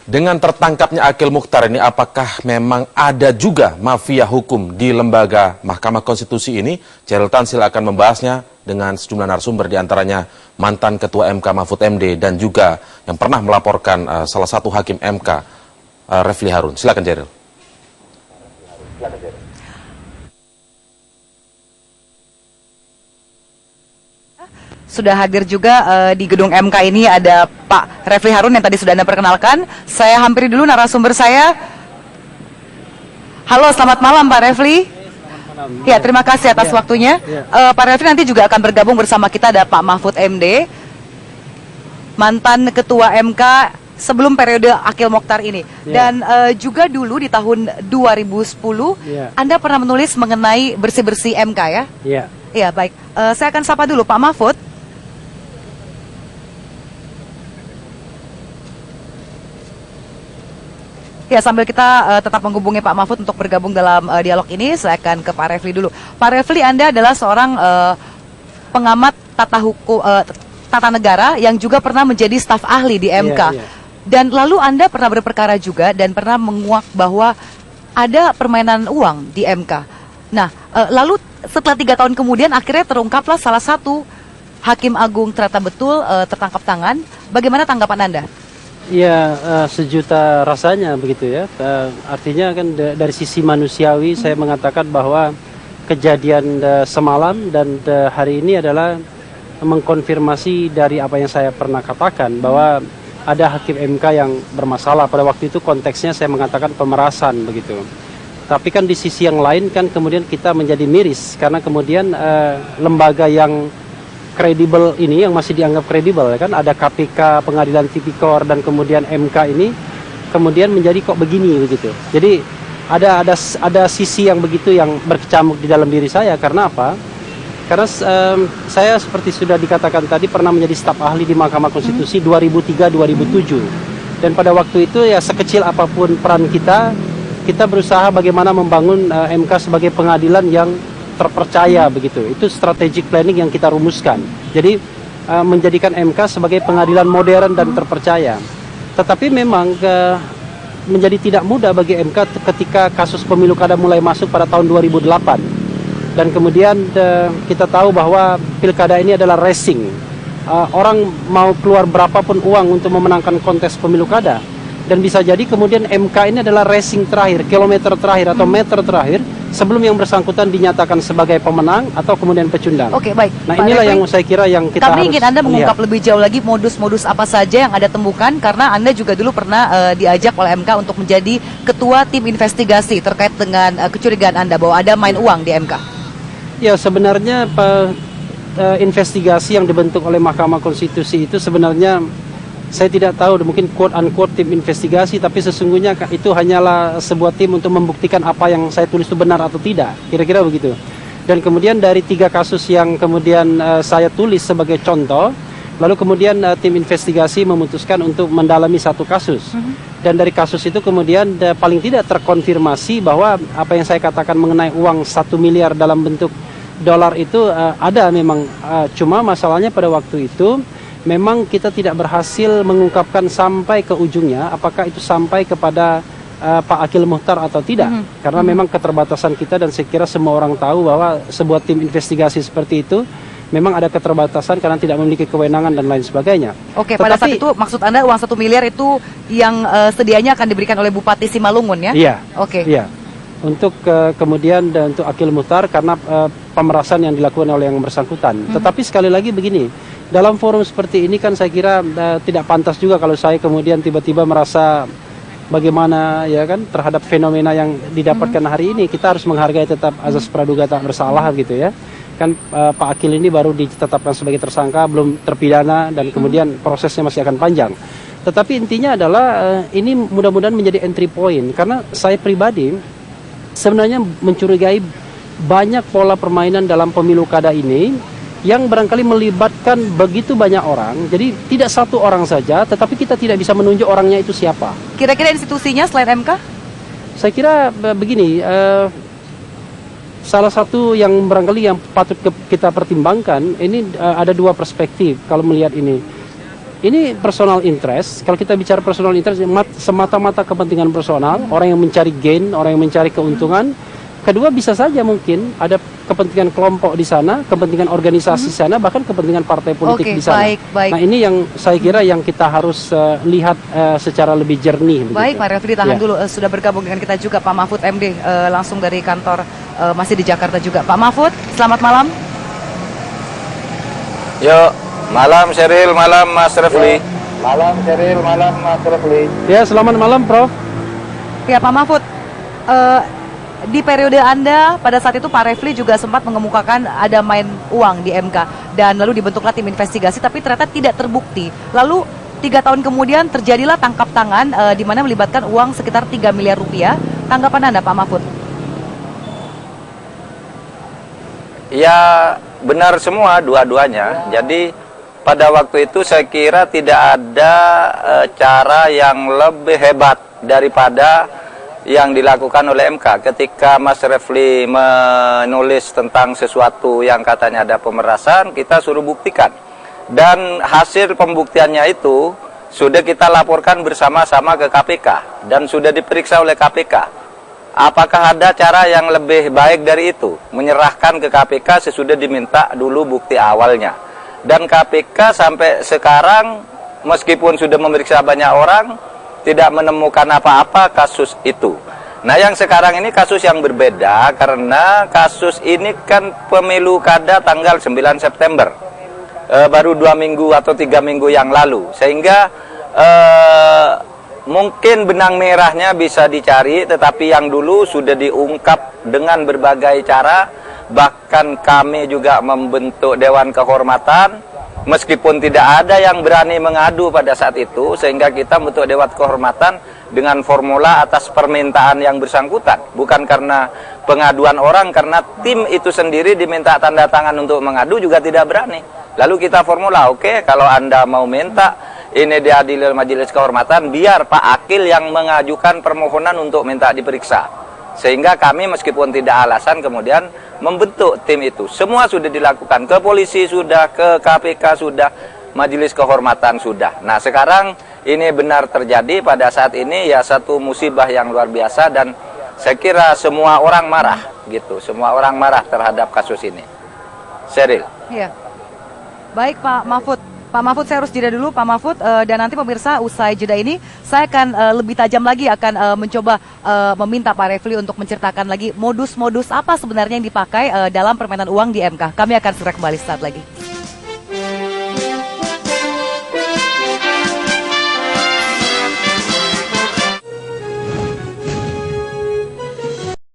Dengan tertangkapnya Akil Mukhtar ini, apakah memang ada juga mafia hukum di lembaga Mahkamah Konstitusi ini? Chairil Tansil akan membahasnya dengan sejumlah narasumber, diantaranya mantan Ketua MK Mahfud MD dan juga yang pernah melaporkan salah satu hakim MK, Refli Harun. Silakan Chairil. Sudah hadir juga di gedung MK ini ada Pak Refli Harun yang tadi sudah Anda perkenalkan. Saya hampiri dulu narasumber saya. Halo, selamat malam Pak Refli. Ya, terima kasih atas waktunya. Pak Refli nanti juga akan bergabung bersama kita, ada Pak Mahfud MD, mantan Ketua MK sebelum periode Akil Mukhtar ini. Dan juga dulu di tahun 2010, Anda pernah menulis mengenai bersih-bersih MK ya? Iya, baik. Saya akan sapa dulu Pak Mahfud. Ya, sambil kita tetap menghubungi Pak Mahfud untuk bergabung dalam dialog ini, saya akan ke Pak Refli dulu. Pak Refli, Anda adalah seorang pengamat tata negara yang juga pernah menjadi staf ahli di MK. Dan lalu Anda pernah berperkara juga dan pernah menguak bahwa ada permainan uang di MK. Nah, lalu setelah 3 tahun kemudian akhirnya terungkaplah salah satu Hakim Agung ternyata betul tertangkap tangan. Bagaimana tanggapan Anda? Ya, sejuta rasanya begitu ya. Artinya kan dari sisi manusiawi saya mengatakan bahwa kejadian semalam dan hari ini adalah mengkonfirmasi dari apa yang saya pernah katakan, bahwa ada hakim MK yang bermasalah. Pada waktu itu konteksnya saya mengatakan pemerasan begitu. Tapi kan di sisi yang lain kan kemudian kita menjadi miris karena kemudian lembaga yang kredibel ini, yang masih dianggap kredibel ya kan, ada KPK, Pengadilan Tipikor dan kemudian MK ini kemudian menjadi kok begini begitu. Jadi ada sisi yang begitu yang berkecamuk di dalam diri saya. Karena apa? Karena saya seperti sudah dikatakan tadi pernah menjadi staf ahli di Mahkamah Konstitusi 2003-2007. Dan pada waktu itu ya sekecil apapun peran kita berusaha bagaimana membangun MK sebagai pengadilan yang terpercaya begitu. Itu strategic planning yang kita rumuskan. Jadi menjadikan MK sebagai pengadilan modern dan terpercaya. Tetapi memang menjadi tidak mudah bagi MK ketika kasus pemilu kada mulai masuk pada tahun 2008. Dan kemudian kita tahu bahwa pilkada ini adalah racing. Orang mau keluar berapapun uang untuk memenangkan kontes pemilu kada. Dan bisa jadi kemudian MK ini adalah racing terakhir, kilometer terakhir atau meter terakhir sebelum yang bersangkutan dinyatakan sebagai pemenang atau kemudian pecundang. Oke, baik. Nah, inilah yang saya kira yang kita harus ingin Anda mengungkap lebih jauh lagi modus-modus apa saja yang Anda temukan, karena Anda juga dulu pernah diajak oleh MK untuk menjadi ketua tim investigasi terkait dengan kecurigaan Anda bahwa ada main uang di MK. Ya, sebenarnya investigasi yang dibentuk oleh Mahkamah Konstitusi itu sebenarnya saya tidak tahu, mungkin quote-unquote tim investigasi, tapi sesungguhnya itu hanyalah sebuah tim untuk membuktikan apa yang saya tulis itu benar atau tidak, kira-kira begitu. Dan kemudian dari 3 kasus yang kemudian saya tulis sebagai contoh, lalu kemudian tim investigasi memutuskan untuk mendalami 1 kasus. Dan dari kasus itu kemudian paling tidak terkonfirmasi bahwa apa yang saya katakan mengenai uang 1 miliar dalam bentuk dolar itu ada memang, cuma masalahnya pada waktu itu memang kita tidak berhasil mengungkapkan sampai ke ujungnya apakah itu sampai kepada Pak Akil Mukhtar atau tidak. Karena memang keterbatasan kita, dan saya kira semua orang tahu bahwa sebuah tim investigasi seperti itu memang ada keterbatasan karena tidak memiliki kewenangan dan lain sebagainya. Oke, pada saat itu maksud Anda uang 1 miliar itu yang sedianya akan diberikan oleh Bupati Simalungun ya? Iya. Oke. Iya. Untuk kemudian dan untuk Akil Mukhtar karena pemerasan yang dilakukan oleh yang bersangkutan. Tetapi sekali lagi begini, dalam forum seperti ini kan saya kira tidak pantas juga kalau saya kemudian tiba-tiba merasa bagaimana ya kan terhadap fenomena yang didapatkan hari ini. Kita harus menghargai tetap azas praduga tak bersalah gitu ya. Kan Pak Akil ini baru ditetapkan sebagai tersangka, belum terpidana, dan kemudian prosesnya masih akan panjang. Tetapi intinya adalah ini mudah-mudahan menjadi entry point, karena saya pribadi sebenarnya mencurigai banyak pola permainan dalam pemilu kada ini yang barangkali melibatkan begitu banyak orang. Jadi tidak satu orang saja, tetapi kita tidak bisa menunjuk orangnya itu siapa. Kira-kira institusinya selain MK? Saya kira begini, salah satu yang barangkali yang patut kita pertimbangkan, ini ada 2 perspektif kalau melihat ini. ini personal interest. Kalau kita bicara personal interest, semata-mata kepentingan personal, orang yang mencari gain, orang yang mencari keuntungan. Kedua, bisa saja mungkin ada kepentingan kelompok di sana, kepentingan organisasi di sana, bahkan kepentingan partai politik di sana. Baik. Nah, ini yang saya kira yang kita harus lihat secara lebih jernih. Baik, begitu. Pak Refli, tahan Ya. dulu. Sudah bergabung dengan kita juga Pak Mahfud MD, langsung dari kantor masih di Jakarta juga. Pak Mahfud, selamat malam. Yo, malam Sheryl, malam Mas Refli. Malam Sheryl, malam Mas Refli. Ya, selamat malam, Prof. Ya, Pak Mahfud, di periode Anda pada saat itu Pak Refli juga sempat mengemukakan ada main uang di MK dan lalu dibentuklah tim investigasi, tapi ternyata tidak terbukti. Lalu 3 tahun kemudian terjadilah tangkap tangan di mana melibatkan uang sekitar 3 miliar rupiah. Tanggapan Anda, Pak Mahfud? Ya, benar semua dua-duanya. Jadi pada waktu itu saya kira tidak ada cara yang lebih hebat daripada yang dilakukan oleh MK ketika Mas Refli menulis tentang sesuatu yang katanya ada pemerasan, kita suruh buktikan. Dan hasil pembuktiannya itu sudah kita laporkan bersama-sama ke KPK dan sudah diperiksa oleh KPK. Apakah ada cara yang lebih baik dari itu? Menyerahkan ke KPK sesudah diminta dulu bukti awalnya. Dan KPK sampai sekarang meskipun sudah memeriksa banyak orang, tidak menemukan apa-apa kasus itu. Nah, yang sekarang ini kasus yang berbeda karena kasus ini kan pemilu kada tanggal 9 September. Baru 2 minggu atau 3 minggu yang lalu. Sehingga mungkin benang merahnya bisa dicari, tetapi yang dulu sudah diungkap dengan berbagai cara. Bahkan kami juga membentuk Dewan Kehormatan. Meskipun tidak ada yang berani mengadu pada saat itu, sehingga kita membentuk Dewan Kehormatan dengan formula atas permintaan yang bersangkutan. Bukan karena pengaduan orang, karena tim itu sendiri diminta tanda tangan untuk mengadu juga tidak berani. Lalu kita formula, oke, kalau Anda mau minta, ini diadili Majelis Kehormatan, biar Pak Akil yang mengajukan permohonan untuk minta diperiksa. Sehingga kami meskipun tidak alasan kemudian membentuk tim itu. Semua sudah dilakukan, ke polisi sudah, ke KPK sudah, Majelis Kehormatan sudah. Nah, sekarang ini benar terjadi pada saat ini, ya satu musibah yang luar biasa dan saya kira semua orang marah gitu. Semua orang marah terhadap kasus ini. Sheryl. Iya. Baik, Pak Mahfud. Pak Mahfud, saya harus jeda dulu Pak Mahfud, dan nanti pemirsa usai jeda ini saya akan lebih tajam lagi akan mencoba meminta Pak Refli untuk menceritakan lagi modus-modus apa sebenarnya yang dipakai dalam permainan uang di MK. Kami akan segera kembali saat lagi.